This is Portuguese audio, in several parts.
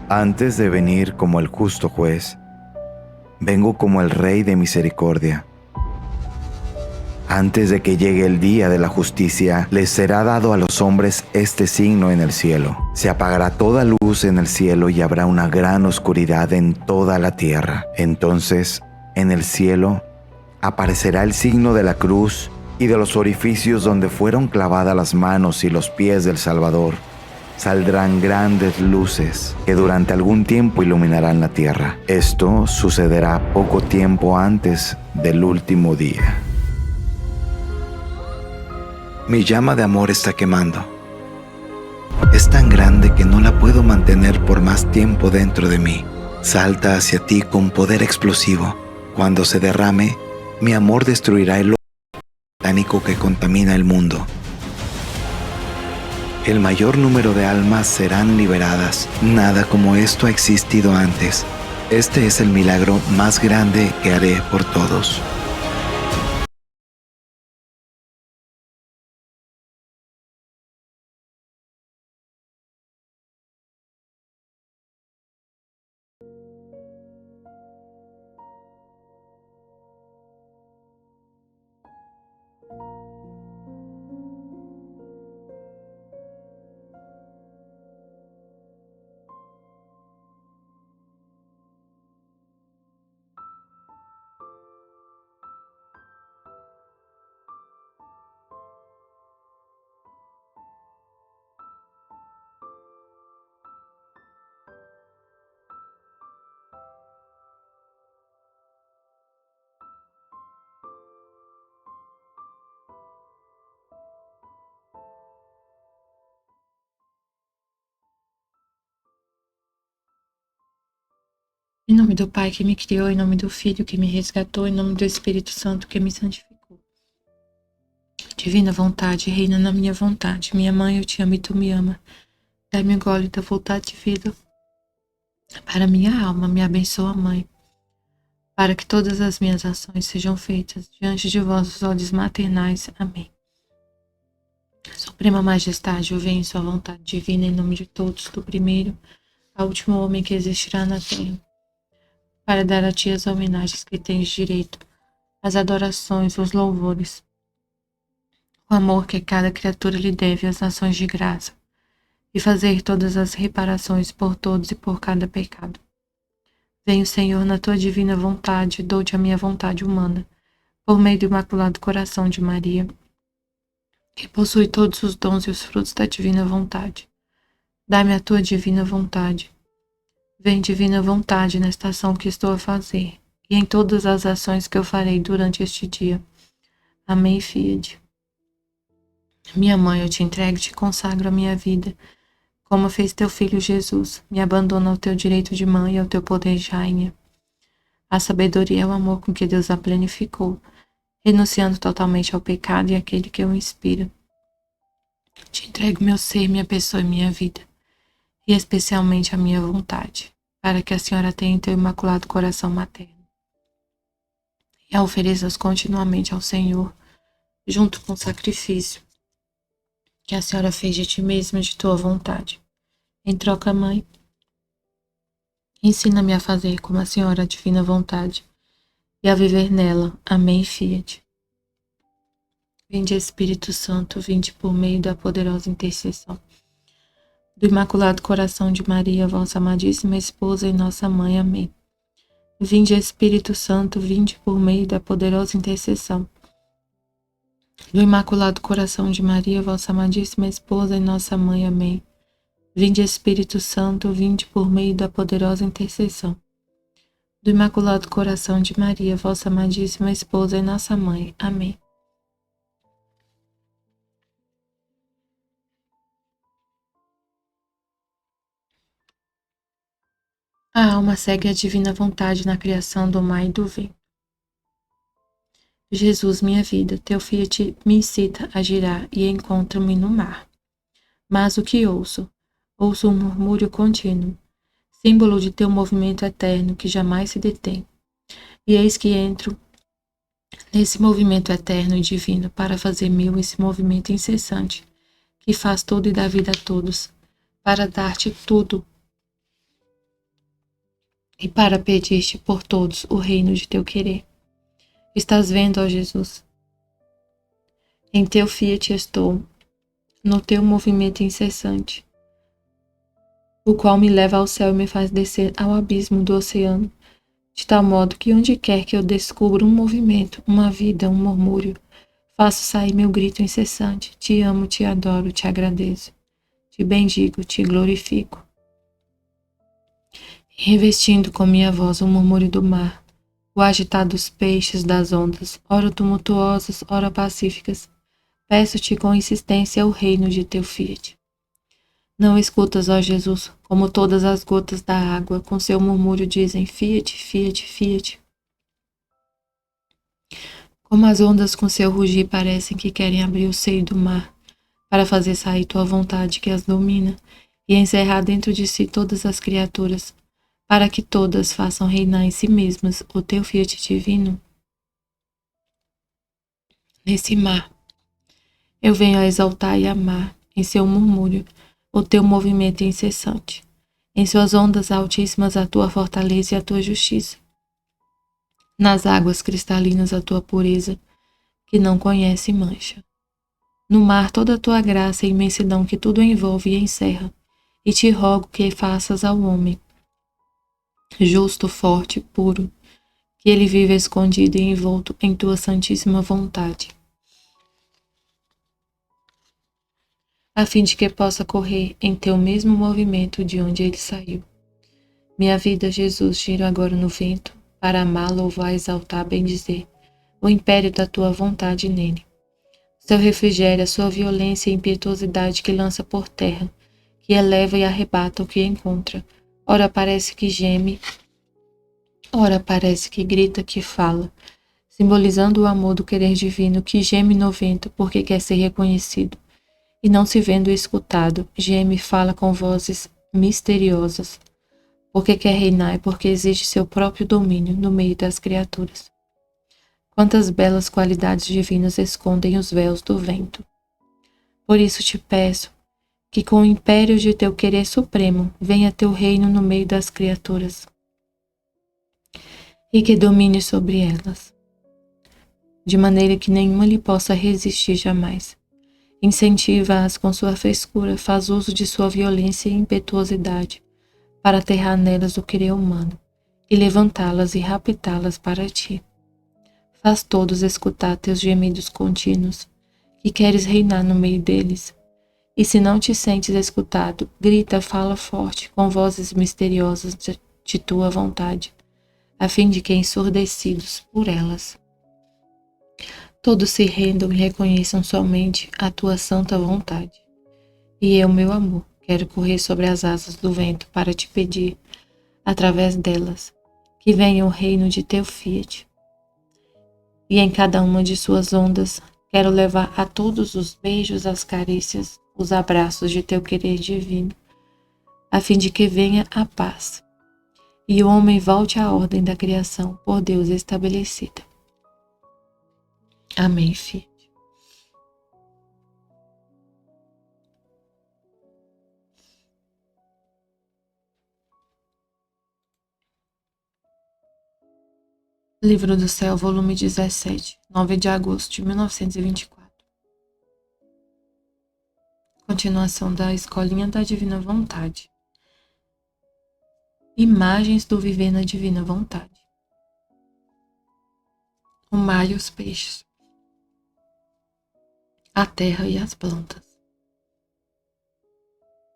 Antes de venir como el justo juez, vengo como el Rey de misericordia. Antes de que llegue el día de la justicia, les será dado a los hombres este signo en el cielo. Se apagará toda luz en el cielo y habrá una gran oscuridad en toda la tierra. Entonces, en el cielo, aparecerá el signo de la cruz y de los orificios donde fueron clavadas las manos y los pies del Salvador. Saldrán grandes luces que durante algún tiempo iluminarán la tierra. Esto sucederá poco tiempo antes del último día. Mi llama de amor está quemando. Es tan grande que no la puedo mantener por más tiempo dentro de mí. Salta hacia ti con poder explosivo. Cuando se derrame, mi amor destruirá el oro satánico que contamina el mundo. El mayor número de almas serán liberadas. Nada como esto ha existido antes. Este es el milagro más grande que haré por todos. Em nome do Pai que me criou, em nome do Filho que me resgatou, em nome do Espírito Santo que me santificou. Divina vontade, reina na minha vontade. Minha mãe, eu te amo e tu me ama. Dai-me o gole da vontade de vida para minha alma. Me abençoa, Mãe, para que todas as minhas ações sejam feitas diante de vossos olhos maternais. Amém. Suprema Majestade, eu venho em sua vontade divina, em nome de todos, do primeiro ao último homem que existirá na terra, para dar a ti as homenagens que tens direito, as adorações, os louvores, o amor que cada criatura lhe deve, as ações de graça, e fazer todas as reparações por todos e por cada pecado. Venho, Senhor, na tua divina vontade, dou-te a minha vontade humana, por meio do Imaculado Coração de Maria, que possui todos os dons e os frutos da divina vontade. Dá-me a tua divina vontade. Vem, divina vontade, nesta ação que estou a fazer, e em todas as ações que eu farei durante este dia. Amém, Fiat. Minha mãe, eu te entrego e te consagro a minha vida, como fez teu filho Jesus. Me abandono ao teu direito de mãe e ao teu poder de rainha. A sabedoria é o amor com que Deus a planificou, renunciando totalmente ao pecado e àquele que o inspira. Te entrego meu ser, minha pessoa e minha vida, e especialmente a minha vontade, para que a Senhora tenha em teu imaculado coração materno, e a ofereças continuamente ao Senhor, junto com o sacrifício que a Senhora fez de ti mesma, de tua vontade. Em troca, Mãe, ensina-me a fazer como a Senhora a divina vontade, e a viver nela. Amém, Fiat. Vinde, Espírito Santo, vinde por meio da poderosa intercessão do Imaculado Coração de Maria, vossa amadíssima esposa e nossa mãe. Amém. Vinde, Espírito Santo, vinde por meio da poderosa intercessão do Imaculado Coração de Maria, vossa amadíssima esposa e nossa mãe. Amém. Vinde, Espírito Santo, vinde por meio da poderosa intercessão do Imaculado Coração de Maria, vossa amadíssima esposa e nossa mãe. Amém. A alma segue a divina vontade na criação do mar e do vento. Jesus, minha vida, teu Fiat me incita a girar e encontro-me no mar. Mas o que ouço? Ouço um murmúrio contínuo, símbolo de teu movimento eterno que jamais se detém. E eis que entro nesse movimento eterno e divino para fazer meu esse movimento incessante, que faz tudo e dá vida a todos, para dar-te tudo e para pedir-te por todos o reino de teu querer. Estás vendo, ó Jesus? Em teu fiat estou, no teu movimento incessante, o qual me leva ao céu e me faz descer ao abismo do oceano, de tal modo que onde quer que eu descubra um movimento, uma vida, um murmúrio, faço sair meu grito incessante: te amo, te adoro, te agradeço, te bendigo, te glorifico. Revestindo com minha voz o murmúrio do mar, o agitar dos peixes das ondas, ora tumultuosas, ora pacíficas, peço-te com insistência o reino de teu fiat. Não escutas, ó Jesus, como todas as gotas da água, com seu murmúrio dizem fiat, fiat, fiat. Como as ondas com seu rugir parecem que querem abrir o seio do mar, para fazer sair tua vontade que as domina, e encerrar dentro de si todas as criaturas, para que todas façam reinar em si mesmas o teu fiat divino. Nesse mar, eu venho a exaltar e amar, em seu murmúrio, o teu movimento incessante, em suas ondas altíssimas a tua fortaleza e a tua justiça, nas águas cristalinas a tua pureza, que não conhece mancha. No mar toda a tua graça e imensidão que tudo envolve e encerra, e te rogo que faças ao homem, justo, forte, puro, que ele vive escondido e envolto em tua santíssima vontade, a fim de que possa correr em teu mesmo movimento de onde ele saiu. Minha vida, Jesus, gira agora no vento, para amar, louvar, exaltar, bendizer o império da tua vontade nele. Seu refrigério, a sua violência e impetuosidade que lança por terra, que eleva e arrebata o que encontra. Ora parece que geme, ora parece que grita, que fala, simbolizando o amor do querer divino que geme no vento porque quer ser reconhecido, e não se vendo escutado, geme e fala com vozes misteriosas, porque quer reinar e porque exige seu próprio domínio no meio das criaturas. Quantas belas qualidades divinas escondem os véus do vento. Por isso te peço que com o império de teu querer supremo venha teu reino no meio das criaturas e que domine sobre elas, de maneira que nenhuma lhe possa resistir jamais. Incentiva-as com sua frescura, faz uso de sua violência e impetuosidade para aterrar nelas o querer humano e levantá-las e raptá-las para ti. Faz todos escutar teus gemidos contínuos, que queres reinar no meio deles. E se não te sentes escutado, grita, fala forte, com vozes misteriosas de tua vontade, a fim de que, ensurdecidos por elas, todos se rendam e reconheçam somente a tua santa vontade. E eu, meu amor, quero correr sobre as asas do vento para te pedir, através delas, que venha o reino de teu fiat. E em cada uma de suas ondas, quero levar a todos os beijos, as carícias, os abraços de teu querer divino, a fim de que venha a paz, e o homem volte à ordem da criação por Deus estabelecida. Amém, filho. Livro do Céu, volume 17, 9 de agosto de 1924. Continuação da Escolinha da Divina Vontade. Imagens do viver na Divina Vontade. O mar e os peixes. A terra e as plantas.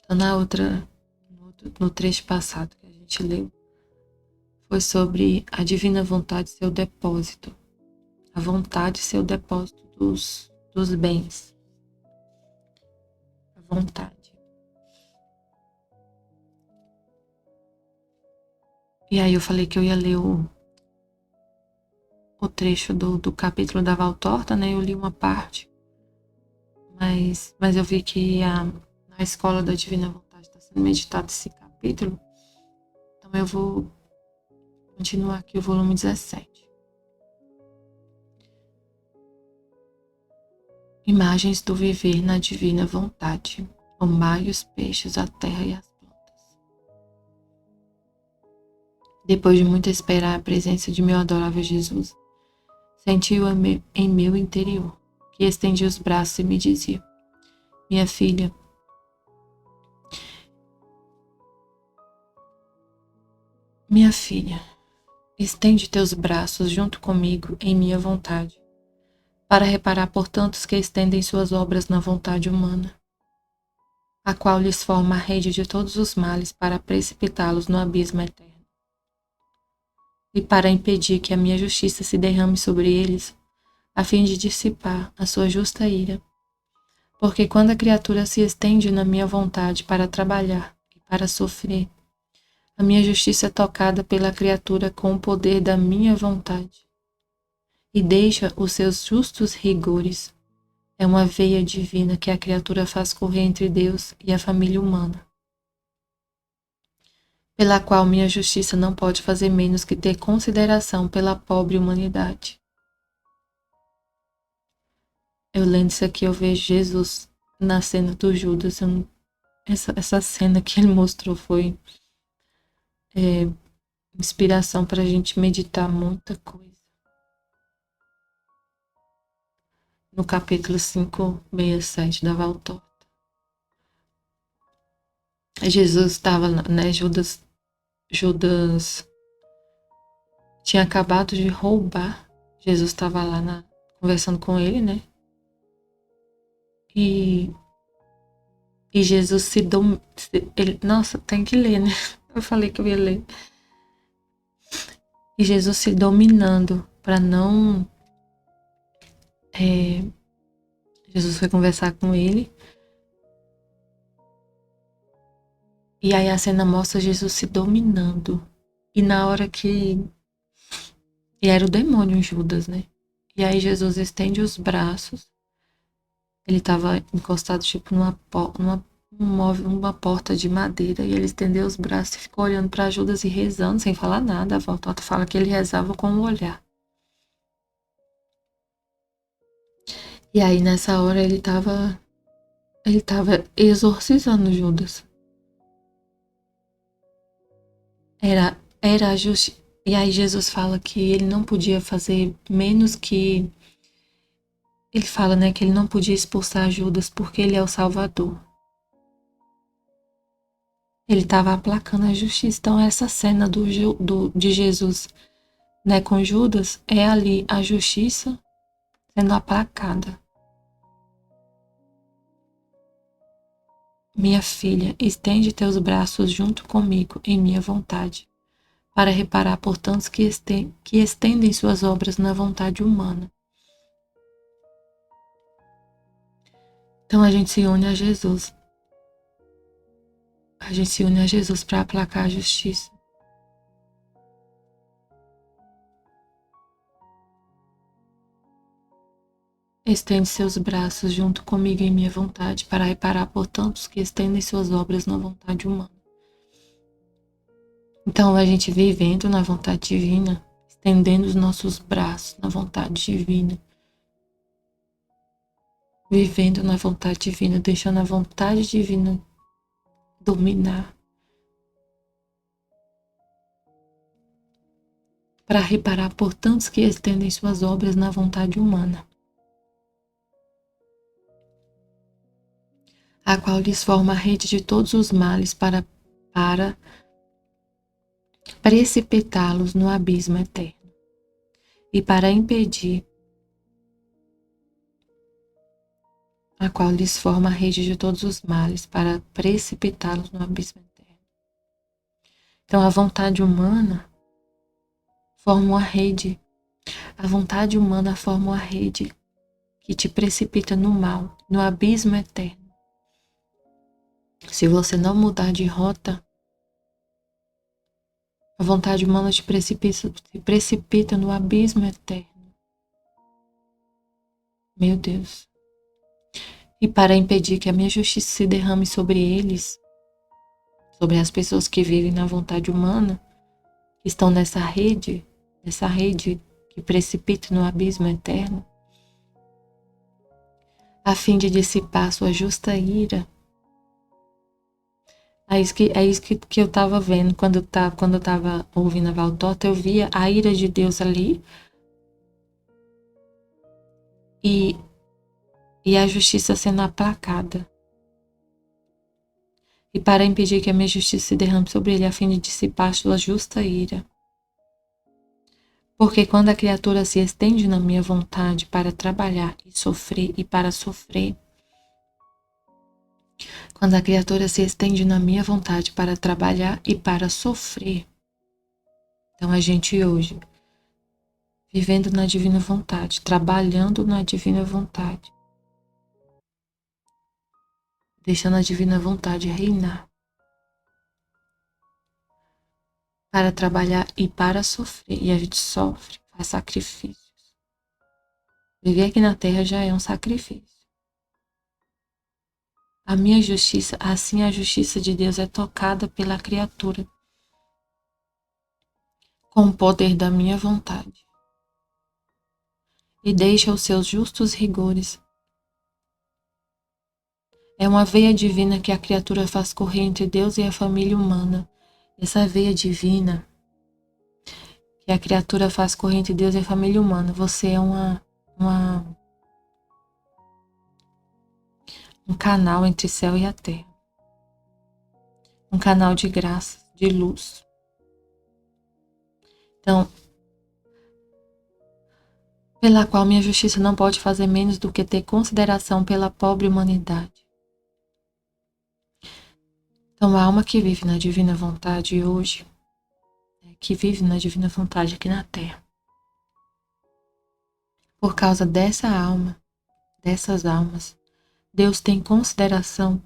Então, no trecho passado que a gente leu, foi sobre a divina vontade ser o depósito. A vontade ser o depósito dos bens. A vontade. E aí eu falei que eu ia ler o trecho do capítulo da Valtorta, né? Eu li uma parte. Mas eu vi que na Escola da Divina Vontade está sendo meditado esse capítulo. Então eu vou continuar aqui o volume 17. Imagens do viver na divina vontade. O mar e os peixes, a terra e as plantas. Depois de muito esperar a presença de meu adorável Jesus, senti-o em meu interior, que estendia os braços e me dizia: minha filha, estende teus braços junto comigo em minha vontade, para reparar por tantos que estendem suas obras na vontade humana, a qual lhes forma a rede de todos os males para precipitá-los no abismo eterno. E para impedir que a minha justiça se derrame sobre eles, a fim de dissipar a sua justa ira. Porque quando a criatura se estende na minha vontade para trabalhar e para sofrer, a minha justiça é tocada pela criatura com o poder da minha vontade e deixa os seus justos rigores. É uma veia divina que a criatura faz correr entre Deus e a família humana, pela qual minha justiça não pode fazer menos que ter consideração pela pobre humanidade. Eu lendo isso aqui, eu vejo Jesus na cena do Judas. Essa cena que ele mostrou foi inspiração para a gente meditar muita coisa. No capítulo 567 da Valtorta. Jesus estava, né? Judas tinha acabado de roubar. Jesus estava lá conversando com ele, né? E Jesus nossa, tem que ler, né? Eu falei que eu ia ler. E Jesus se dominando para não... Jesus foi conversar com ele. E aí a cena mostra Jesus se dominando. E na hora que... E era o demônio em Judas, né? E aí Jesus estende os braços. Ele estava encostado tipo numa porta de madeira. E ele estendeu os braços e ficou olhando para Judas e rezando, sem falar nada. A Valtorta fala que ele rezava com o olhar. E aí nessa hora ele estava exorcizando Judas. Era a justiça. E aí Jesus fala que ele não podia fazer menos que... Ele fala, né, que ele não podia expulsar Judas porque ele é o Salvador. Ele estava aplacando a justiça. Então essa cena de Jesus, né, com Judas, é ali a justiça sendo aplacada. Minha filha, estende teus braços junto comigo em minha vontade, para reparar por tantos que estendem suas obras na vontade humana. Então a gente se une a Jesus. A gente se une a Jesus para aplacar a justiça. Estende seus braços junto comigo em minha vontade, para reparar por tantos que estendem suas obras na vontade humana. Então, a gente vivendo na vontade divina, estendendo os nossos braços na vontade divina, vivendo na vontade divina, deixando a vontade divina dominar, para reparar por tantos que estendem suas obras na vontade humana, a qual lhes forma a rede de todos os males para precipitá-los no abismo eterno, e para impedir, a qual lhes forma a rede de todos os males para precipitá-los no abismo eterno. Então a vontade humana forma uma rede, a vontade humana forma uma rede que te precipita no mal, no abismo eterno. Se você não mudar de rota, a vontade humana te precipita no abismo eterno. Meu Deus. E para impedir que a minha justiça se derrame sobre eles, sobre as pessoas que vivem na vontade humana, que estão nessa rede que precipita no abismo eterno, a fim de dissipar sua justa ira, É isso que eu tava vendo quando eu tava ouvindo a Valtorta, eu via a ira de Deus ali e, e a justiça sendo aplacada. E para impedir que a minha justiça se derrame sobre ele, a fim de dissipar sua justa ira. Porque quando a criatura se estende na minha vontade para trabalhar e sofrer e para sofrer, quando a criatura se estende na minha vontade para trabalhar e para sofrer, então a gente hoje, vivendo na divina vontade, trabalhando na divina vontade, deixando a divina vontade reinar, para trabalhar e para sofrer, e a gente sofre, faz sacrifícios. Viver aqui na terra já é um sacrifício. A minha justiça, assim a justiça de Deus é tocada pela criatura, com o poder da minha vontade, e deixa os seus justos rigores. É uma veia divina que a criatura faz correr entre Deus e a família humana. Essa veia divina que a criatura faz correr entre Deus e a família humana. Você é um canal entre céu e a terra. Um canal de graça, de luz. Então, pela qual minha justiça não pode fazer menos do que ter consideração pela pobre humanidade. Então, a alma que vive na divina vontade hoje, que vive na divina vontade aqui na terra, por causa dessa alma, dessas almas, Deus tem consideração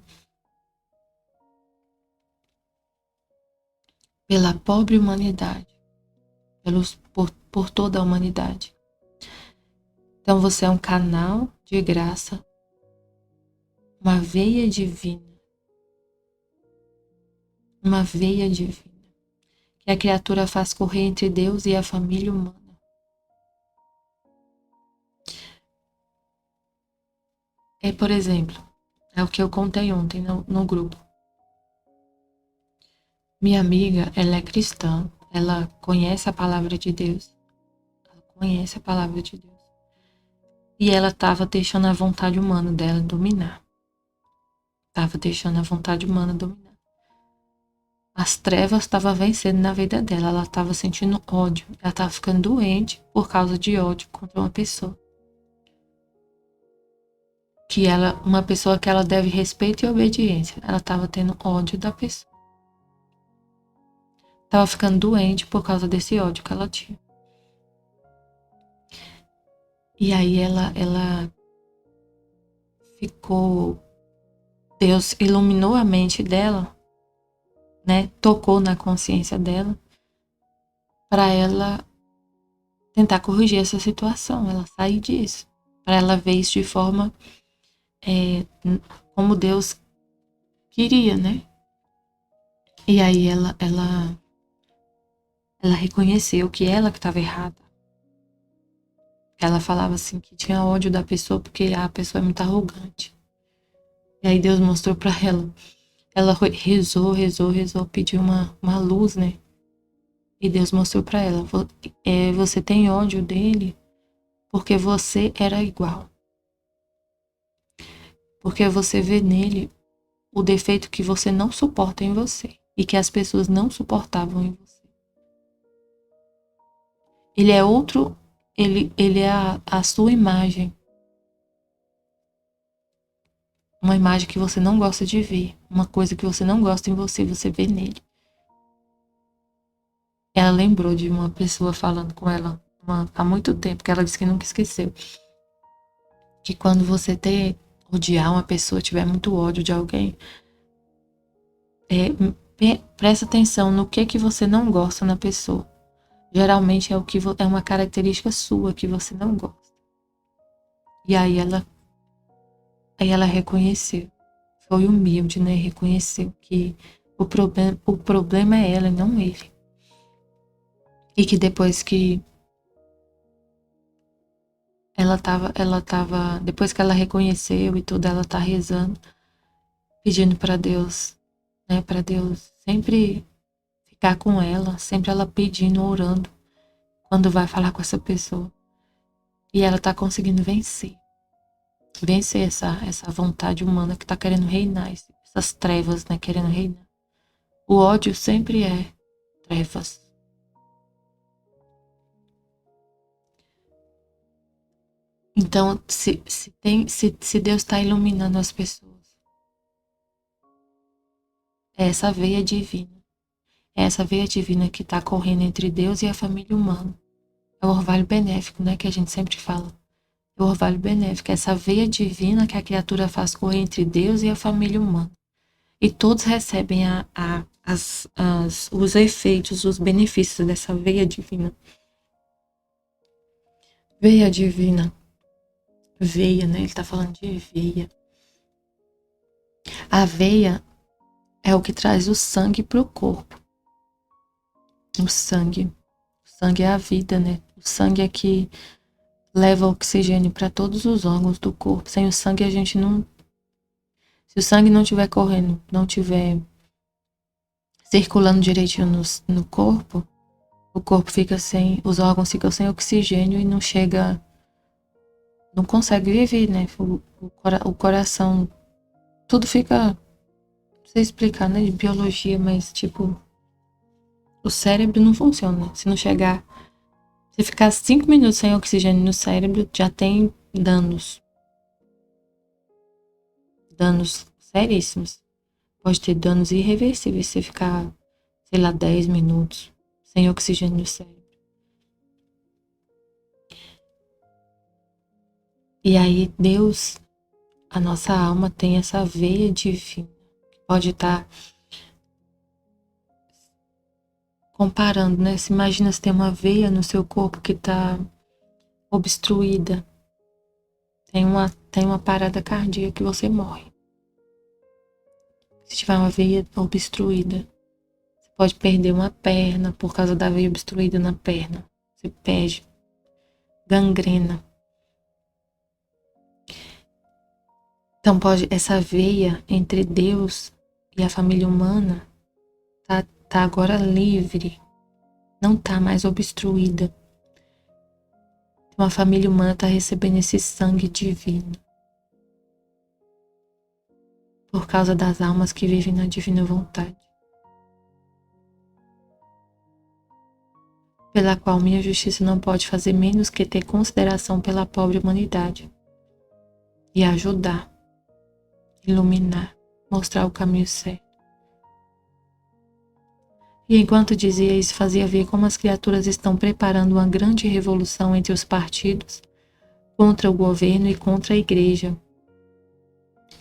pela pobre humanidade, por toda a humanidade. Então você é um canal de graça, uma veia divina, que a criatura faz correr entre Deus e a família humana. Por exemplo, é o que eu contei ontem no grupo. Minha amiga, ela é cristã, ela conhece a palavra de Deus, e ela estava deixando a vontade humana dela dominar. As trevas estavam vencendo na vida dela, ela estava sentindo ódio, ela estava ficando doente por causa de ódio contra uma pessoa. Uma pessoa que ela deve respeito e obediência, ela estava tendo ódio da pessoa. Estava ficando doente por causa desse ódio que ela tinha. E aí ela ficou... Deus iluminou a mente dela, né? Tocou na consciência dela para ela tentar corrigir essa situação, ela sair disso, para ela ver isso de forma como Deus queria, né? E aí ela reconheceu que ela que estava errada. Ela falava assim que tinha ódio da pessoa porque a pessoa é muito arrogante. E aí Deus mostrou para ela. Ela rezou, pediu uma luz, né? E Deus mostrou para ela, você tem ódio dele porque você era igual. Porque você vê nele o defeito que você não suporta em você e que as pessoas não suportavam em você. Ele é outro, ele é a sua imagem. Uma imagem que você não gosta de ver, uma coisa que você não gosta em você, você vê nele. Ela lembrou de uma pessoa falando com ela há muito tempo, que ela disse que nunca esqueceu. Que quando você odiar uma pessoa, tiver muito ódio de alguém, presta atenção no que você não gosta na pessoa. Geralmente é uma característica sua que você não gosta. E aí ela reconheceu. Foi humilde, né? Reconheceu que o problema é ela e não ele. E que depois que depois que ela reconheceu e tudo, ela tá rezando, pedindo para Deus né? Para Deus sempre ficar com ela, sempre ela pedindo, orando, quando vai falar com essa pessoa. E ela tá conseguindo vencer essa vontade humana que tá querendo reinar, essas trevas, né, querendo reinar. O ódio sempre é trevas. Então, se Deus está iluminando as pessoas, é essa veia divina. É essa veia divina que está correndo entre Deus e a família humana. É o orvalho benéfico, né, que a gente sempre fala. É o orvalho benéfico, é essa veia divina que a criatura faz correr entre Deus e a família humana. E todos recebem os efeitos, os benefícios dessa veia divina. Veia divina. Veia, né? Ele está falando de veia. A veia é o que traz o sangue para o corpo. O sangue. O sangue é a vida, né? O sangue é que leva oxigênio para todos os órgãos do corpo. Sem o sangue a gente não... Se o sangue não estiver correndo, não estiver circulando direitinho no corpo, o corpo fica sem... Os órgãos ficam sem oxigênio e não chega... Não consegue viver, né? O coração... Tudo fica... Não sei explicar, né? De biologia, mas tipo... O cérebro não funciona. Se não chegar... Se ficar 5 minutos sem oxigênio no cérebro, já tem danos. Danos seríssimos. Pode ter danos irreversíveis se ficar, sei lá, 10 minutos sem oxigênio no cérebro. E aí Deus, a nossa alma tem essa veia divina. Que pode estar comparando, né? Se imagina se tem uma veia no seu corpo que está obstruída. Tem uma parada cardíaca que você morre. Se tiver uma veia obstruída, você pode perder uma perna por causa da veia obstruída na perna. Você perde. Gangrena. Então pode essa veia entre Deus e a família humana tá agora livre. Não tá mais obstruída. Então a família humana está recebendo esse sangue divino. Por causa das almas que vivem na divina vontade. Pela qual minha justiça não pode fazer menos que ter consideração pela pobre humanidade. E ajudar, iluminar, mostrar o caminho certo. E enquanto dizia isso, fazia ver como as criaturas estão preparando uma grande revolução entre os partidos, contra o governo e contra a igreja.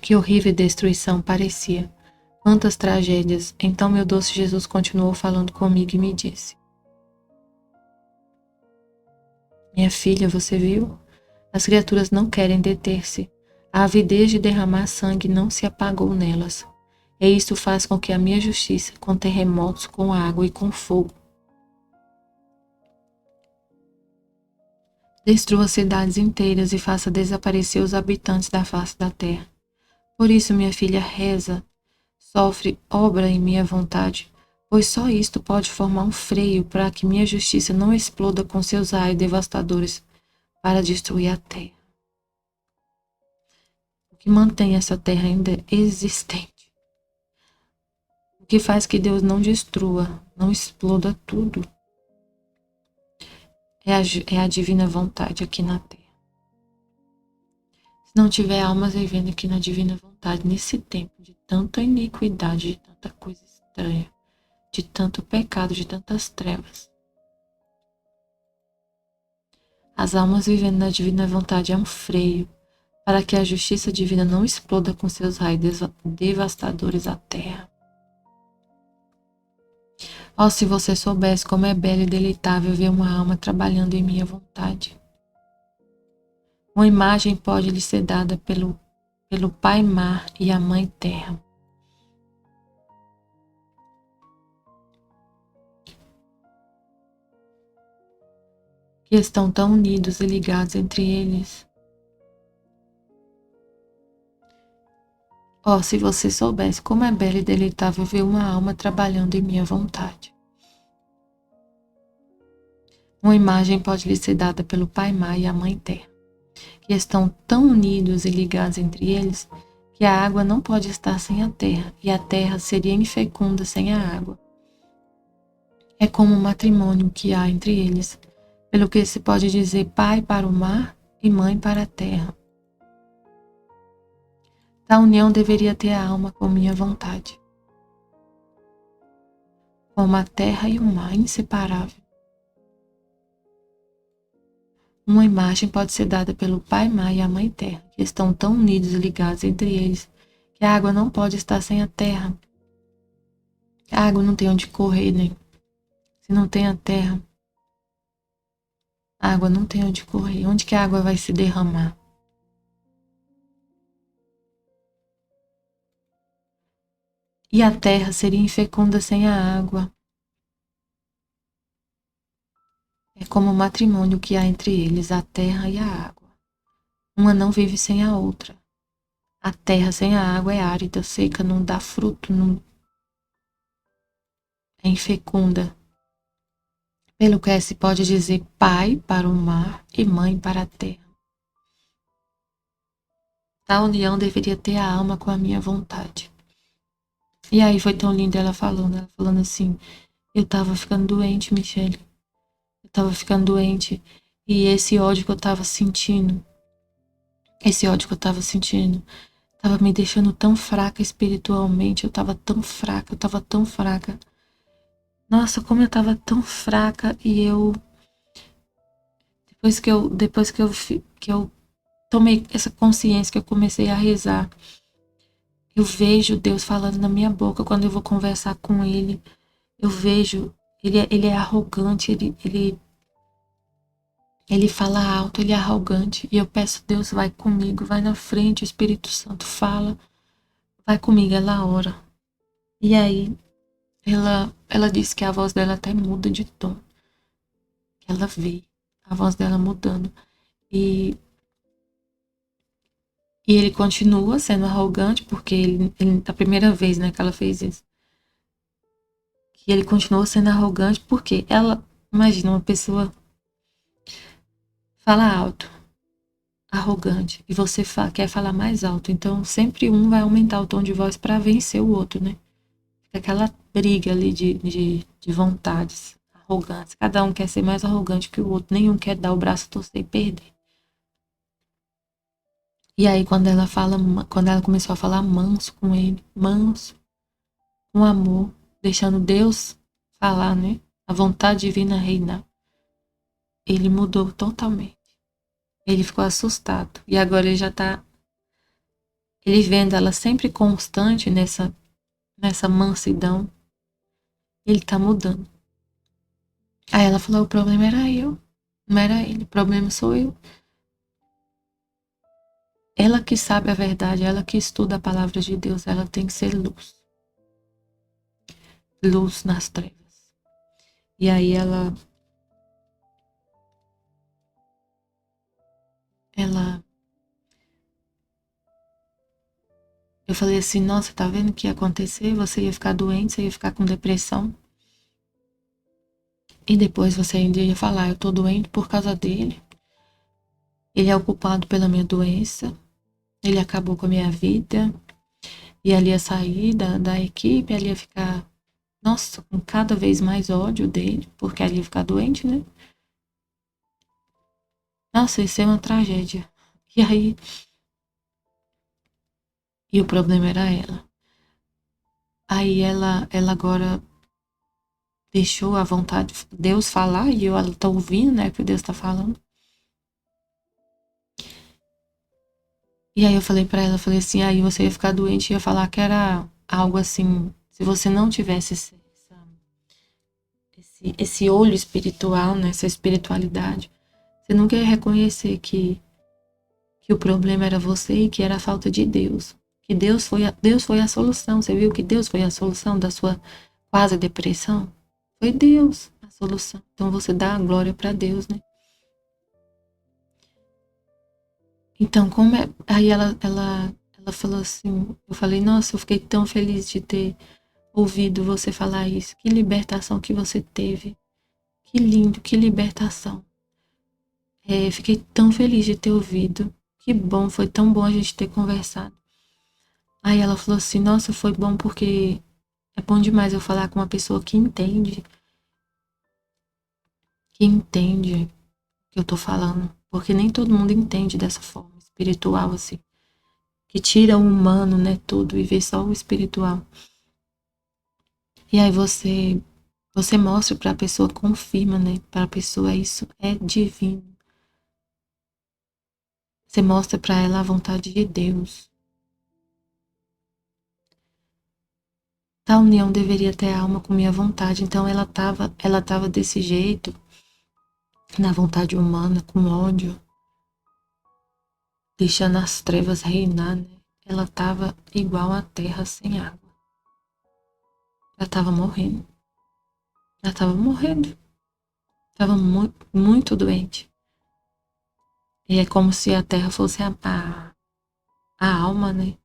Que horrível destruição parecia. Quantas tragédias. Então meu doce Jesus continuou falando comigo e me disse: minha filha, você viu? As criaturas não querem deter-se. A avidez de derramar sangue não se apagou nelas. E isso faz com que a minha justiça, com terremotos, com água e com fogo, destrua cidades inteiras e faça desaparecer os habitantes da face da terra. Por isso, minha filha, reza, sofre, obra em minha vontade, pois só isto pode formar um freio para que minha justiça não exploda com seus raios devastadores para destruir a terra. O que mantém essa terra ainda existente, o que faz que Deus não destrua, não exploda tudo, é a divina vontade aqui na terra. Se não tiver almas vivendo aqui na divina vontade, nesse tempo de tanta iniquidade, de tanta coisa estranha, de tanto pecado, de tantas trevas, as almas vivendo na divina vontade é um freio para que a justiça divina não exploda com seus raios devastadores a terra. Oh, se você soubesse como é belo e deleitável ver uma alma trabalhando em minha vontade. Uma imagem pode lhe ser dada pelo Pai Mar e a Mãe Terra. Que estão tão unidos e ligados entre eles. Oh, se você soubesse como é belo e deleitável ver uma alma trabalhando em minha vontade. Uma imagem pode lhe ser dada pelo Pai Mar e a Mãe Terra, que estão tão unidos e ligados entre eles que a água não pode estar sem a terra, e a terra seria infecunda sem a água. É como o matrimônio que há entre eles, pelo que se pode dizer pai para o mar e mãe para a terra. Tal união deveria ter a alma com minha vontade, como a terra e o mar inseparável. Uma imagem pode ser dada pelo Pai Mar e a Mãe Terra, que estão tão unidos e ligados entre eles, que a água não pode estar sem a terra. A água não tem onde correr, né? Se não tem a terra, a água não tem onde correr. Onde que a água vai se derramar? E a terra seria infecunda sem a água. É como o matrimônio que há entre eles, a terra e a água. Uma não vive sem a outra. A terra sem a água é árida, seca, não dá fruto, não é infecunda. Pelo que se pode dizer pai para o mar e mãe para a terra. Tal união deveria ter a alma com a minha vontade. E aí foi tão lindo ela falando assim, eu tava ficando doente, Michele. Eu tava ficando doente. E esse ódio que eu tava sentindo, tava me deixando tão fraca espiritualmente. Eu tava tão fraca. Nossa, como eu tava tão fraca. E eu, depois que eu tomei essa consciência, que eu comecei a rezar, eu vejo Deus falando na minha boca quando eu vou conversar com Ele. Eu vejo, ele é arrogante, ele fala alto, ele é arrogante. E eu peço, Deus, vai comigo, vai na frente, o Espírito Santo fala, vai comigo, ela ora. E aí, ela disse que a voz dela até muda de tom. Que ela vê a voz dela mudando. E ele continua sendo arrogante, porque a primeira vez, né, que ela fez isso. E ele continua sendo arrogante porque ela, imagina, uma pessoa fala alto, arrogante, e você quer falar mais alto. Então, sempre um vai aumentar o tom de voz para vencer o outro, né? Fica aquela briga ali de vontades, arrogância. Cada um quer ser mais arrogante que o outro, nenhum quer dar o braço a torcer e perder. E aí, quando ela começou a falar manso com ele, manso, com amor, deixando Deus falar, né? A vontade divina reinar, ele mudou totalmente. Ele ficou assustado. E agora ele já tá. Ele vendo ela sempre constante nessa mansidão, ele tá mudando. Aí ela falou: o problema era eu, não era ele, o problema sou eu. Ela que sabe a verdade, ela que estuda a palavra de Deus, ela tem que ser luz. Luz nas trevas. E aí eu falei assim, nossa, tá vendo o que ia acontecer? Você ia ficar doente, você ia ficar com depressão. E depois você ainda ia falar, eu tô doente por causa dele. Ele é o culpado pela minha doença. Ele acabou com a minha vida. E ela ia sair da equipe, ela ia ficar, nossa, com cada vez mais ódio dele, porque ela ia ficar doente, né? Nossa, isso é uma tragédia. E aí, e o problema era ela. Aí ela agora deixou a vontade de Deus falar e ela tá ouvindo, né, o que Deus tá falando. E aí eu falei pra ela, falei assim, aí você ia ficar doente e ia falar que era algo assim, se você não tivesse esse olho espiritual, né, essa espiritualidade, você nunca ia reconhecer que o problema era você e que era a falta de Deus. Que Deus foi a solução. Você viu que Deus foi a solução da sua quase depressão? Foi Deus a solução. Então você dá a glória para Deus, né? Então, como é. Aí ela Ela falou assim, eu falei, nossa, eu fiquei tão feliz de ter ouvido você falar isso. Que libertação que você teve. Que lindo, que libertação. Fiquei tão feliz de ter ouvido. Que bom, foi tão bom a gente ter conversado. Aí ela falou assim, nossa, foi bom porque é bom demais eu falar com uma pessoa que entende o que eu tô falando. Porque nem todo mundo entende dessa forma espiritual, assim. Que tira o humano, né, tudo e vê só o espiritual. E aí você mostra para a pessoa, confirma, né, para a pessoa isso é divino. Você mostra para ela a vontade de Deus. Tal união deveria ter alma com minha vontade. Então ela tava desse jeito, na vontade humana, com ódio, deixando as trevas reinar, né? Ela tava igual a terra sem água. Ela tava morrendo. Ela tava morrendo. Tava muito, muito doente. E é como se a terra fosse a alma, né?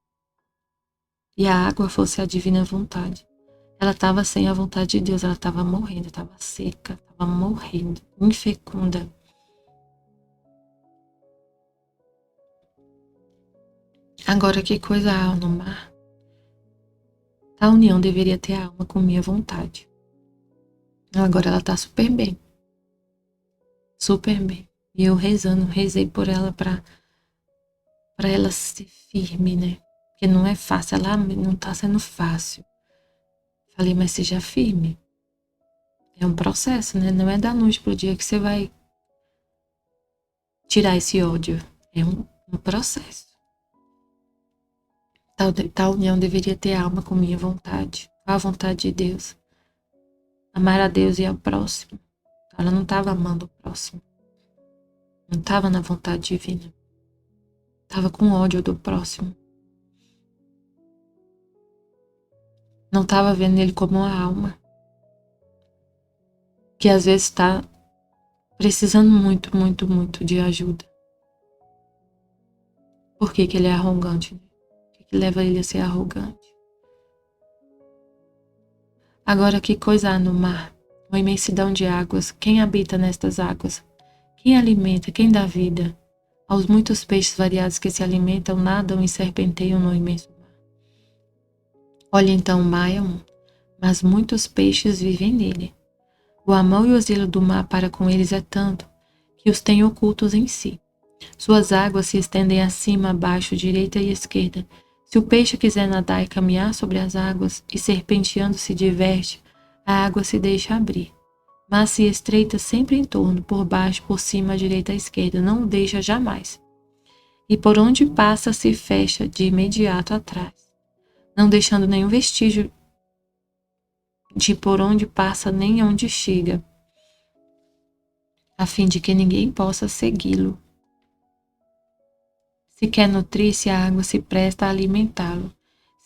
E a água fosse a divina vontade. Ela estava sem a vontade de Deus, ela estava morrendo, estava seca, estava morrendo, infecunda. Agora, que coisa há no mar? A união deveria ter a alma com minha vontade. Agora ela está super bem. Super bem. E eu rezei por ela para ela ser firme, né? Porque não é fácil, ela não está sendo fácil. Falei, mas seja firme. É um processo, né? Não é da noite pro dia que você vai tirar esse ódio. É um processo. Tal união deveria ter alma com minha vontade, a vontade de Deus. Amar a Deus e ao próximo. Ela não estava amando o próximo. Não estava na vontade divina. Estava com ódio do próximo. Não estava vendo ele como uma alma. Que às vezes está precisando muito, muito, muito de ajuda. Por que ele é arrogante? O que leva ele a ser arrogante? Agora, que coisa há no mar? Uma imensidão de águas. Quem habita nestas águas? Quem alimenta? Quem dá vida? Aos muitos peixes variados que se alimentam, nadam e serpenteiam no imenso mar. Olha então, o mar é um, mas muitos peixes vivem nele. O amor e o zelo do mar para com eles é tanto, que os tem ocultos em si. Suas águas se estendem acima, abaixo, direita e esquerda. Se o peixe quiser nadar e caminhar sobre as águas, e serpenteando se diverte, a água se deixa abrir. Mas se estreita sempre em torno, por baixo, por cima, à direita e à esquerda, não o deixa jamais. E por onde passa se fecha de imediato atrás, não deixando nenhum vestígio de por onde passa nem onde chega, a fim de que ninguém possa segui-lo. Se quer nutrir-se, a água se presta a alimentá-lo.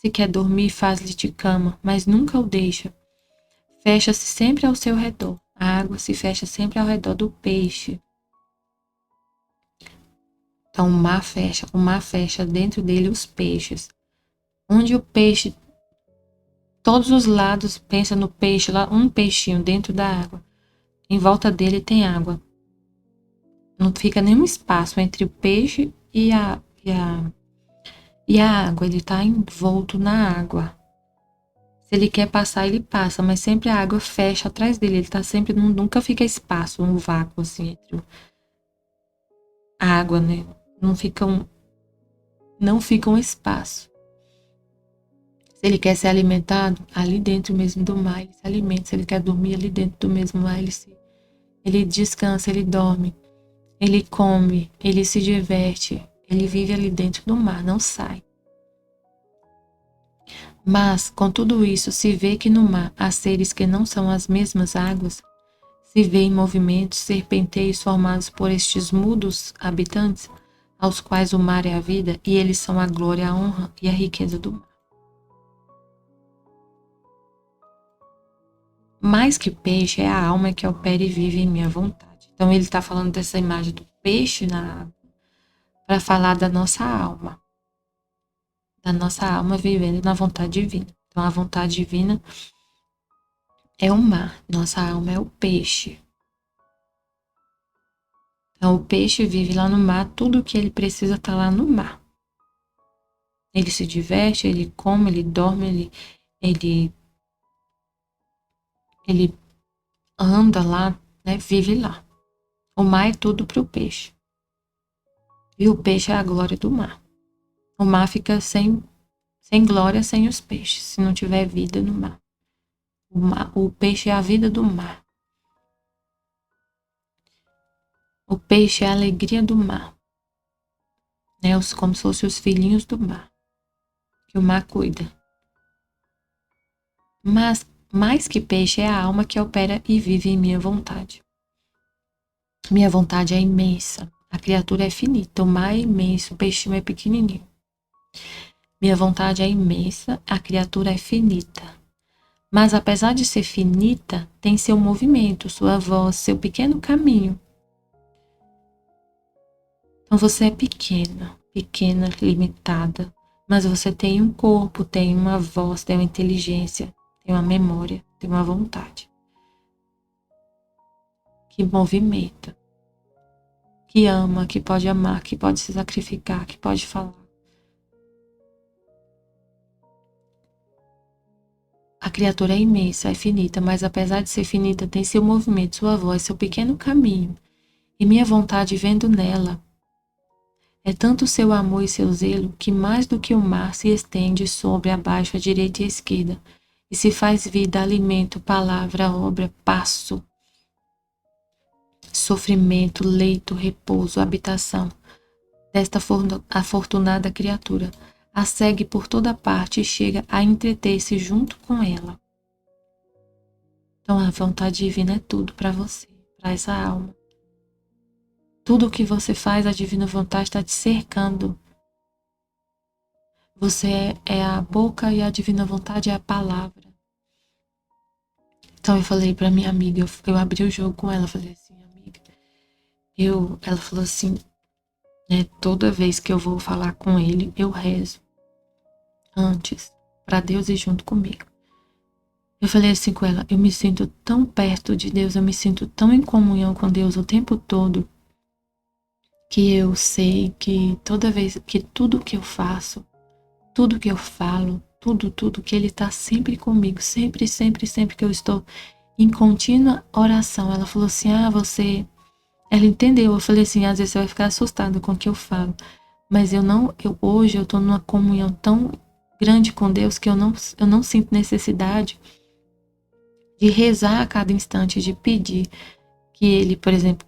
Se quer dormir, faz-lhe de cama, mas nunca o deixa. Fecha-se sempre ao seu redor. A água se fecha sempre ao redor do peixe. Então o mar fecha dentro dele os peixes. Onde o peixe, todos os lados, pensa no peixe, lá um peixinho dentro da água. Em volta dele tem água. Não fica nenhum espaço entre o peixe e a água. Ele está envolto na água. Se ele quer passar, ele passa, mas sempre a água fecha atrás dele. Ele tá sempre, nunca fica espaço, um vácuo assim entre a água, né? Não fica um espaço. Se ele quer ser alimentado, ali dentro mesmo do mar, ele se alimenta. Se ele quer dormir, ali dentro do mesmo mar, ele descansa, ele dorme, ele come, ele se diverte, ele vive ali dentro do mar, não sai. Mas, com tudo isso, se vê que no mar há seres que não são as mesmas águas, se vê em movimentos, serpenteios formados por estes mudos habitantes, aos quais o mar é a vida, e eles são a glória, a honra e a riqueza do mar. Mais que peixe, é a alma que opera e vive em minha vontade. Então ele está falando dessa imagem do peixe na água, para falar da nossa alma. da nossa alma vivendo na vontade divina. Então, a vontade divina é o mar, nossa alma é o peixe. Então, o peixe vive lá no mar, tudo que ele precisa está lá no mar. Ele se diverte, ele come, ele dorme, ele anda lá, né? Vive lá. O mar é tudo para o peixe. E o peixe é a glória do mar. O mar fica sem glória sem os peixes, se não tiver vida no mar. O peixe é a vida do mar. O peixe é a alegria do mar. Né? Como se fossem os filhinhos do mar. Que o mar cuida. Mas, mais que peixe, é a alma que opera e vive em minha vontade. Minha vontade é imensa. A criatura é finita. O mar é imenso, o peixinho é pequenininho. Minha vontade é imensa, a criatura é finita. Mas apesar de ser finita, tem seu movimento, sua voz, seu pequeno caminho. Então você é pequena, limitada, mas você tem um corpo, tem uma voz, tem uma inteligência, tem uma memória, tem uma vontade. Que movimenta, que ama, que pode amar, que pode se sacrificar, que pode falar. A criatura é imensa, é finita, mas apesar de ser finita, tem seu movimento, sua voz, seu pequeno caminho. E minha vontade vendo nela é tanto seu amor e seu zelo que mais do que o mar se estende sobre, abaixo, à direita e à esquerda, e se faz vida, alimento, palavra, obra, passo, sofrimento, leito, repouso, habitação desta afortunada criatura. A segue por toda parte e chega a entreter-se junto com ela. Então a vontade divina é tudo para você, para essa alma. Tudo o que você faz, a divina vontade está te cercando. Você é a boca e a divina vontade é a palavra. Então eu falei para minha amiga, eu abri o jogo com ela, falei assim, amiga, ela falou assim, né, toda vez que eu vou falar com ele, eu rezo antes, para Deus ir junto comigo. Eu falei assim com ela, eu me sinto tão perto de Deus, eu me sinto tão em comunhão com Deus o tempo todo, que eu sei que toda vez, que tudo que eu faço, tudo que eu falo, tudo que Ele está sempre comigo, sempre que eu estou em contínua oração. Ela falou assim, ela entendeu, eu falei assim, às vezes você vai ficar assustada com o que eu falo, mas hoje eu estou numa comunhão tão grande com Deus que eu não sinto necessidade de rezar a cada instante, de pedir que Ele, por exemplo,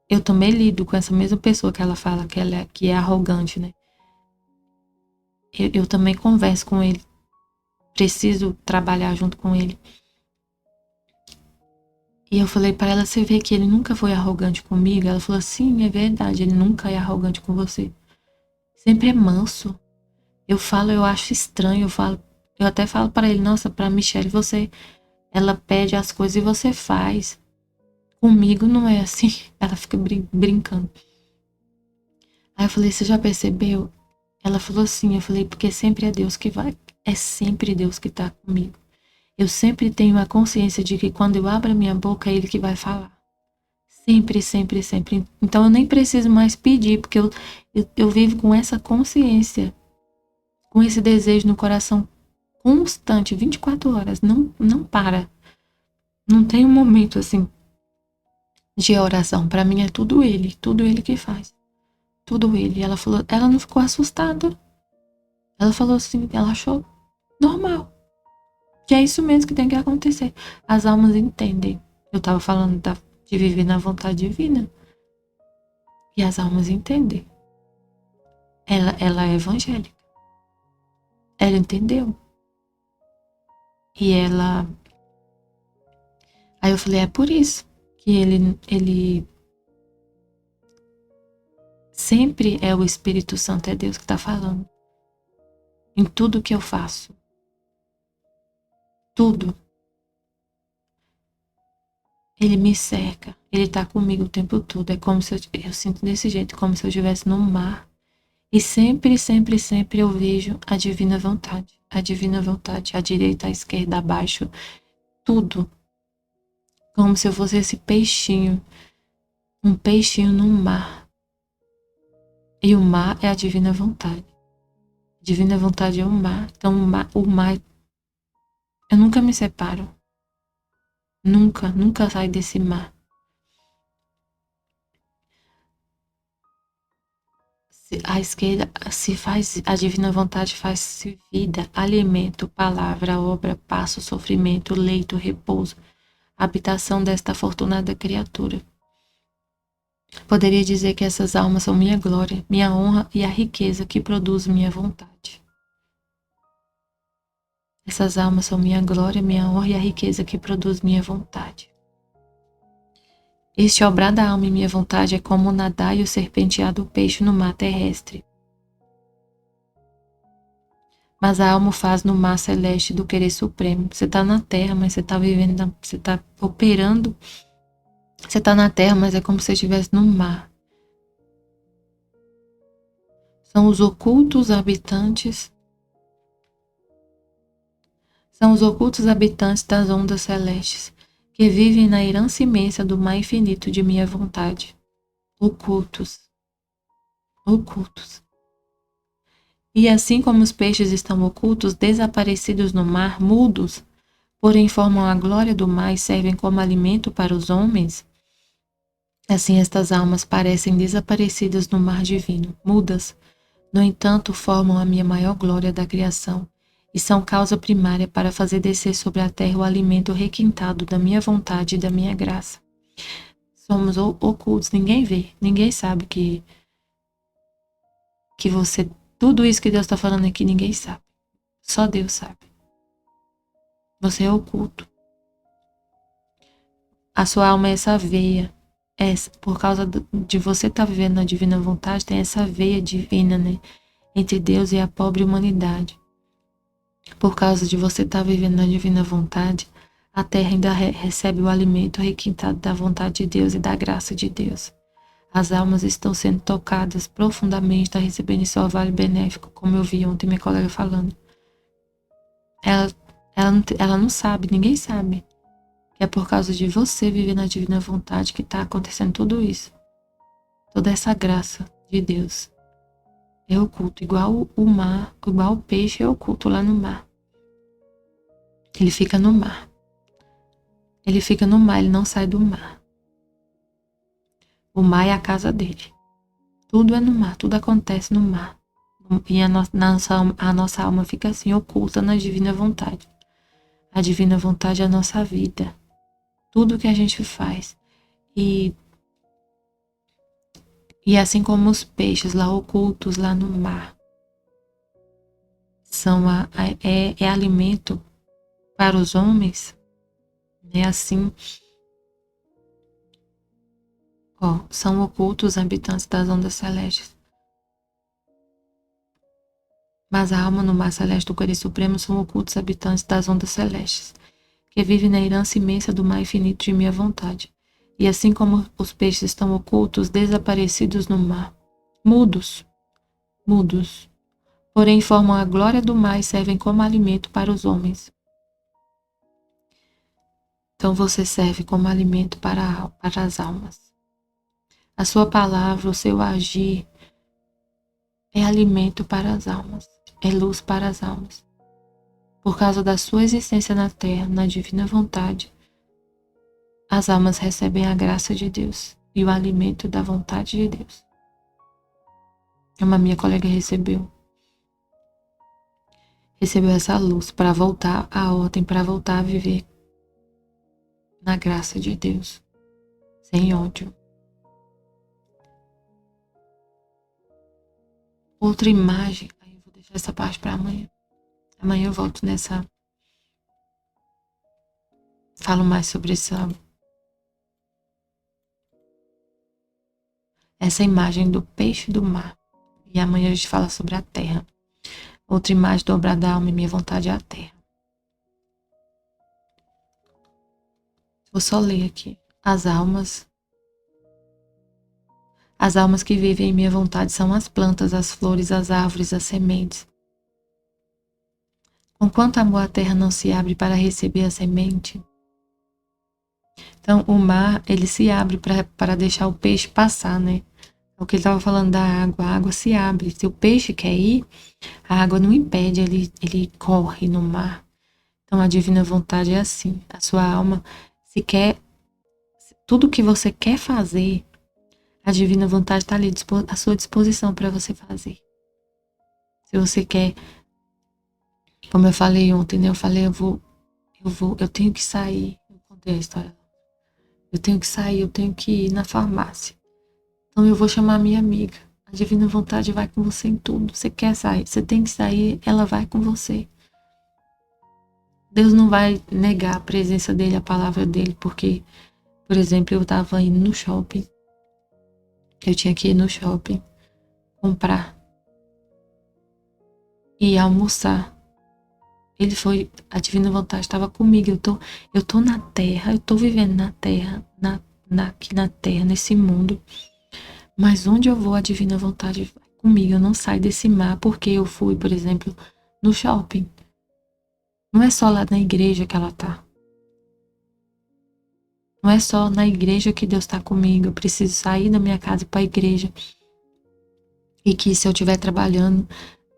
eu também lido com essa mesma pessoa que ela fala que é arrogante, né? Eu também converso com ele, preciso trabalhar junto com ele. E eu falei para ela, você vê que ele nunca foi arrogante comigo? Ela falou, sim, é verdade, ele nunca é arrogante com você. Sempre é manso. Eu acho estranho, eu até falo para ele, nossa, para Michelle ela pede as coisas e você faz. Comigo não é assim. Ela fica brincando. Aí eu falei, você já percebeu? Ela falou sim, eu falei, porque sempre é Deus que vai, é sempre Deus que está comigo. Eu sempre tenho a consciência de que quando eu abro a minha boca, é Ele que vai falar. Sempre. Então eu nem preciso mais pedir, porque eu vivo com essa consciência, com esse desejo no coração constante, 24 horas, não para. Não tem um momento assim de oração. Para mim é tudo Ele que faz. Tudo Ele. Ela falou, ela não ficou assustada. Ela falou assim, ela achou normal. Que é isso mesmo que tem que acontecer. As almas entendem. Eu estava falando de viver na vontade divina. E as almas entendem. Ela é evangélica. Ela entendeu. E ela... Aí eu falei, é por isso que ele sempre é o Espírito Santo, é Deus que está falando. Em tudo que eu faço. Tudo. Ele me cerca. Ele tá comigo o tempo todo. É como se eu sinto desse jeito, como se eu estivesse no mar. E sempre, sempre, sempre eu vejo a divina vontade. A divina vontade, à direita, à esquerda, abaixo, tudo. Como se eu fosse esse peixinho. Um peixinho no mar. E o mar é a divina vontade. A divina vontade é o mar. Então o mar eu nunca me separo. Nunca, nunca saio desse mar. A esquerda se faz, a divina vontade faz-se vida, alimento, palavra, obra, passo, sofrimento, leito, repouso, habitação desta afortunada criatura. Poderia dizer que essas almas são minha glória, minha honra e a riqueza que produz minha vontade. Essas almas são minha glória, minha honra e a riqueza que produz minha vontade. Este obrar da alma e minha vontade é como nadar e o serpentear do peixe no mar terrestre. Mas a alma o faz no mar celeste do querer supremo. Você está na terra, mas você está vivendo, você está operando. Você está na terra, mas é como se você estivesse no mar. São os ocultos habitantes. São os ocultos habitantes das ondas celestes, que vivem na herança imensa do mar infinito de minha vontade. Ocultos. Ocultos. E assim como os peixes estão ocultos, desaparecidos no mar, mudos, porém formam a glória do mar e servem como alimento para os homens, assim estas almas parecem desaparecidas no mar divino, mudas, no entanto formam a minha maior glória da criação e são causa primária para fazer descer sobre a terra o alimento requintado da minha vontade e da minha graça. Somos ocultos, ninguém vê, ninguém sabe que você, tudo isso que Deus está falando aqui, ninguém sabe. Só Deus sabe. Você é oculto. A sua alma é essa veia. Por causa de você estar vivendo na divina vontade, tem essa veia divina, né? Entre Deus e a pobre humanidade. Por causa de você estar vivendo na divina vontade, a terra ainda recebe o alimento requintado da vontade de Deus e da graça de Deus. As almas estão sendo tocadas profundamente, está recebendo esse orvalho benéfico, como eu vi ontem minha colega falando. Ela não sabe, ninguém sabe. É por causa de você viver na divina vontade que está acontecendo tudo isso. Toda essa graça de Deus é oculto, igual o mar, igual o peixe é oculto lá no mar. Ele fica no mar. Ele fica no mar, ele não sai do mar. O mar é a casa dele. Tudo é no mar, tudo acontece no mar. E a nossa alma fica assim, oculta na divina vontade. A divina vontade é a nossa vida. Tudo que a gente faz. E assim como os peixes lá ocultos lá no mar são é alimento para os homens, é assim, são ocultos os habitantes das ondas celestes. Mas a alma no mar celeste do querer supremo são ocultos habitantes das ondas celestes, que vivem na herança imensa do mar infinito de minha vontade. E assim como os peixes estão ocultos, desaparecidos no mar, mudos, porém formam a glória do mar e servem como alimento para os homens. Então você serve como alimento para as almas. A sua palavra, o seu agir é alimento para as almas, é luz para as almas. Por causa da sua existência na terra, na divina vontade, as almas recebem a graça de Deus e o alimento da vontade de Deus. Uma minha colega recebeu essa luz para voltar à ordem, para voltar a viver na graça de Deus, sem ódio. Outra imagem, aí eu vou deixar essa parte para amanhã. Amanhã eu volto nessa. Falo mais sobre essa imagem do peixe do mar. E amanhã a gente fala sobre a terra. Outra imagem dobrada da alma e minha vontade é a terra. Vou só ler aqui. As almas As almas que vivem em minha vontade são as plantas, as flores, as árvores, as sementes. Com quanto amor a terra não se abre para receber a semente? Então, o mar, ele se abre para deixar o peixe passar, né? É o que ele estava falando da água. A água se abre. Se o peixe quer ir, a água não impede, ele corre no mar. Então, a divina vontade é assim. A sua alma, se quer, tudo que você quer fazer, a divina vontade está ali à sua disposição para você fazer. Se você quer, como eu falei ontem, né? Eu tenho que sair. Eu contei a história. Eu tenho que sair, eu tenho que ir na farmácia. Então eu vou chamar minha amiga. A divina vontade vai com você em tudo. Você quer sair, você tem que sair, ela vai com você. Deus não vai negar a presença dele, a palavra dele, porque, por exemplo, eu estava indo no shopping. Eu tinha que ir no shopping, comprar e almoçar. A divina vontade estava comigo. Eu tô na terra, eu tô vivendo na terra, aqui na terra, nesse mundo. Mas onde eu vou, a divina vontade vai comigo. Eu não saio desse mar porque eu fui, por exemplo, no shopping. Não é só lá na igreja que ela tá. Não é só na igreja que Deus está comigo. Eu preciso sair da minha casa e ir para a igreja. E que se eu estiver trabalhando,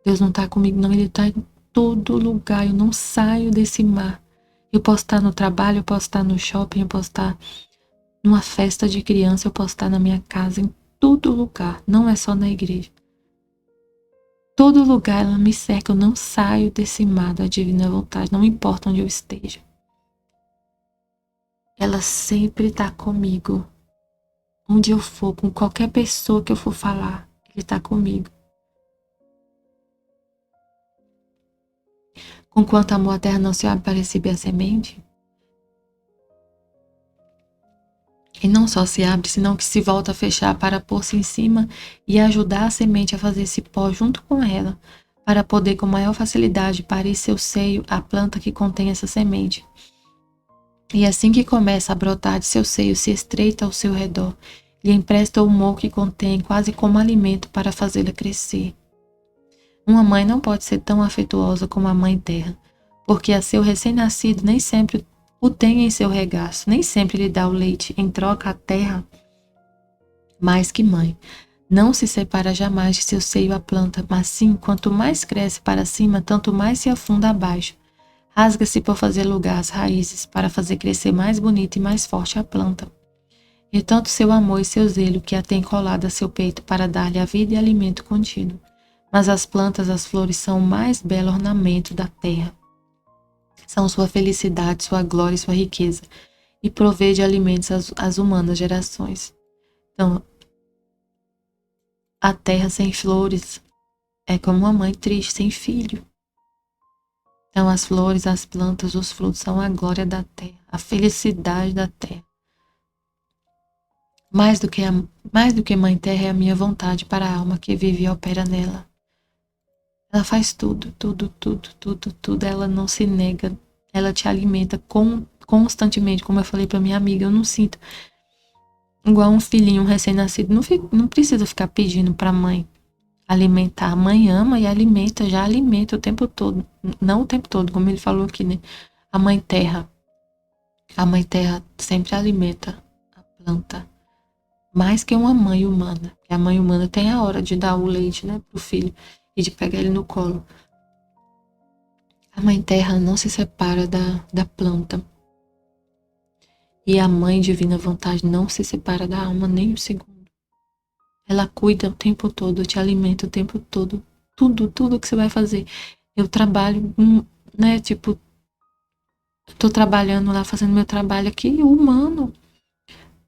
Deus não está comigo, não. Ele está em todo lugar. Eu não saio desse mar. Eu posso estar no trabalho, eu posso estar no shopping, eu posso estar numa festa de criança, eu posso estar na minha casa, em todo lugar. Não é só na igreja. Todo lugar ela me cerca. Eu não saio desse mar da divina vontade. Não importa onde eu esteja. Ela sempre está comigo. Onde eu for, com qualquer pessoa que eu for falar, ele está comigo. Com quanto amor a terra não se abre para receber a semente. E não só se abre, senão que se volta a fechar para pôr-se em cima e ajudar a semente a fazer esse pó junto com ela, para poder com maior facilidade parir seu seio a planta que contém essa semente. E assim que começa a brotar de seu seio, se estreita ao seu redor, lhe empresta o humor que contém quase como alimento para fazê-la crescer. Uma mãe não pode ser tão afetuosa como a mãe terra, porque a seu recém-nascido nem sempre o tem em seu regaço, nem sempre lhe dá o leite, em troca a terra, mais que mãe. Não se separa jamais de seu seio a planta, mas sim, quanto mais cresce para cima, tanto mais se afunda abaixo. Rasga-se por fazer lugar às raízes, para fazer crescer mais bonita e mais forte a planta. E tanto seu amor e seu zelo que a tem colada a seu peito para dar-lhe a vida e alimento contínuo. Mas as plantas, as flores são o mais belo ornamento da terra. São sua felicidade, sua glória e sua riqueza, e provê de alimentos às humanas gerações. Então, a terra sem flores é como uma mãe triste sem filho. Então, as flores, as plantas, os frutos são a glória da terra, a felicidade da terra. Mais do que mãe terra é a minha vontade para a alma que vive e opera nela. Ela faz tudo, tudo, tudo, tudo, tudo. Ela não se nega. Ela te alimenta constantemente. Como eu falei para minha amiga, eu não sinto igual um filhinho recém-nascido. Não precisa ficar pedindo para a mãe alimentar. A mãe ama e alimenta, já alimenta o tempo todo. Não o tempo todo, como ele falou aqui, né? A mãe terra sempre alimenta a planta. Mais que uma mãe humana. Porque a mãe humana tem a hora de dar o leite, né, pro filho e de pegar ele no colo. A mãe terra não se separa da planta. E a mãe divina vontade não se separa da alma nem um segundo. Ela cuida o tempo todo, te alimenta o tempo todo. Tudo que você vai fazer. Eu trabalho, né, tipo, tô trabalhando lá, fazendo meu trabalho aqui, humano.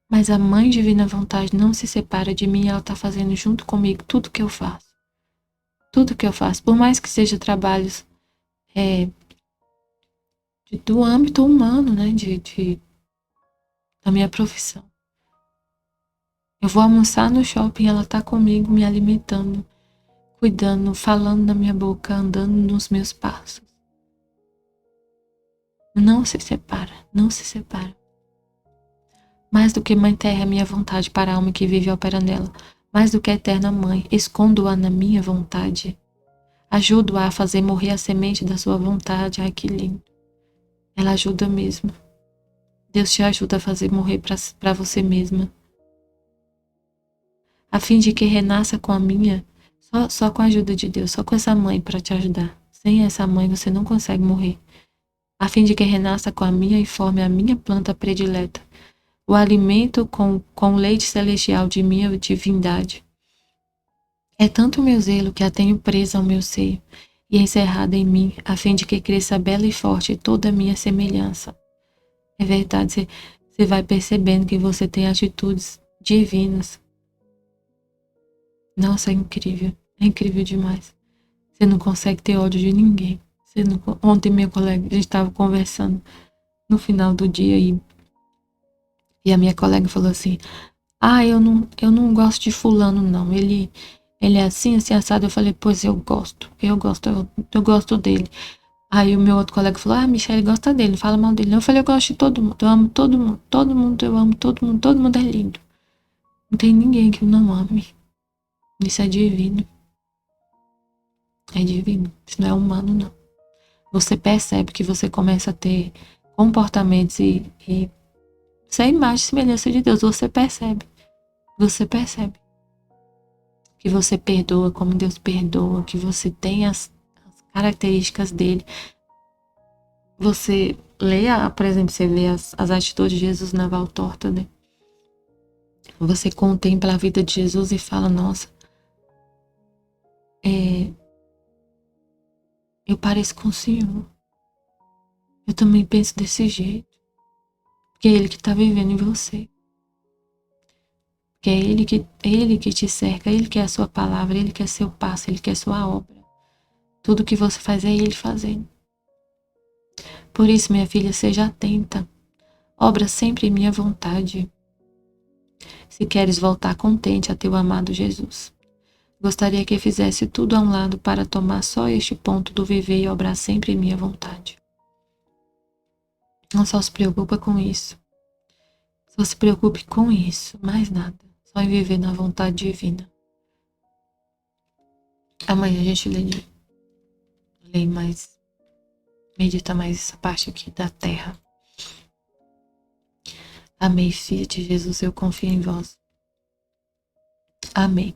Mas a mãe divina vontade não se separa de mim, ela tá fazendo junto comigo tudo que eu faço. Tudo que eu faço, por mais que seja trabalhos do âmbito humano, né, da minha profissão. Eu vou almoçar no shopping, ela tá comigo, me alimentando, cuidando, falando na minha boca, andando nos meus passos. Não se separa, não se separa. Mais do que mãe terra é a minha vontade para a alma que vive e opera nela, Mais do que a eterna mãe, escondo-a na minha vontade. Ajudo-a a fazer morrer a semente da sua vontade. Ai, que lindo. Ela ajuda mesmo. Deus te ajuda a fazer morrer para você mesma. A fim de que renasça com a minha, só com a ajuda de Deus, só com essa mãe para te ajudar. Sem essa mãe você não consegue morrer. A fim de que renasça com a minha e forme a minha planta predileta, o alimento com o leite celestial de minha divindade. É tanto o meu zelo que a tenho presa ao meu seio e encerrada em mim, a fim de que cresça bela e forte toda a minha semelhança. É verdade, você vai percebendo que você tem atitudes divinas. Nossa, é incrível demais. Você não consegue ter ódio de ninguém. Ontem minha colega, a gente estava conversando no final do dia e a minha colega falou assim, eu não gosto de fulano não, ele é assim, assim, assado. Eu falei, pois eu gosto dele. Aí o meu outro colega falou, Michelle gosta dele, não fala mal dele. Eu falei, eu gosto de todo mundo, eu amo todo mundo, eu amo todo mundo é lindo. Não tem ninguém que eu não ame. Isso é divino. É divino, isso não é humano não. Você percebe que você começa a ter comportamentos e ser imagem e semelhança de Deus, você percebe que você perdoa como Deus perdoa, que você tem as características dele. Você lê, por exemplo, você vê as atitudes de Jesus na Valtorta, né? Você contempla a vida de Jesus e fala, nossa, eu pareço com o Senhor. Eu também penso desse jeito. Porque é Ele que está vivendo em você. Porque é Ele que te cerca, Ele que é a sua palavra, Ele que é seu passo, Ele que é sua obra. Tudo que você faz é Ele fazendo. Por isso, minha filha, seja atenta. Obra sempre em minha vontade. Se queres voltar contente a teu amado Jesus. Gostaria que fizesse tudo a um lado para tomar só este ponto do viver e obrar sempre em minha vontade. Não só se preocupa com isso. Só se preocupe com isso, mais nada. Só em viver na vontade divina. Amanhã a gente lê mais, medita mais essa parte aqui da terra. Amém, filha de Jesus, eu confio em vós. Amém.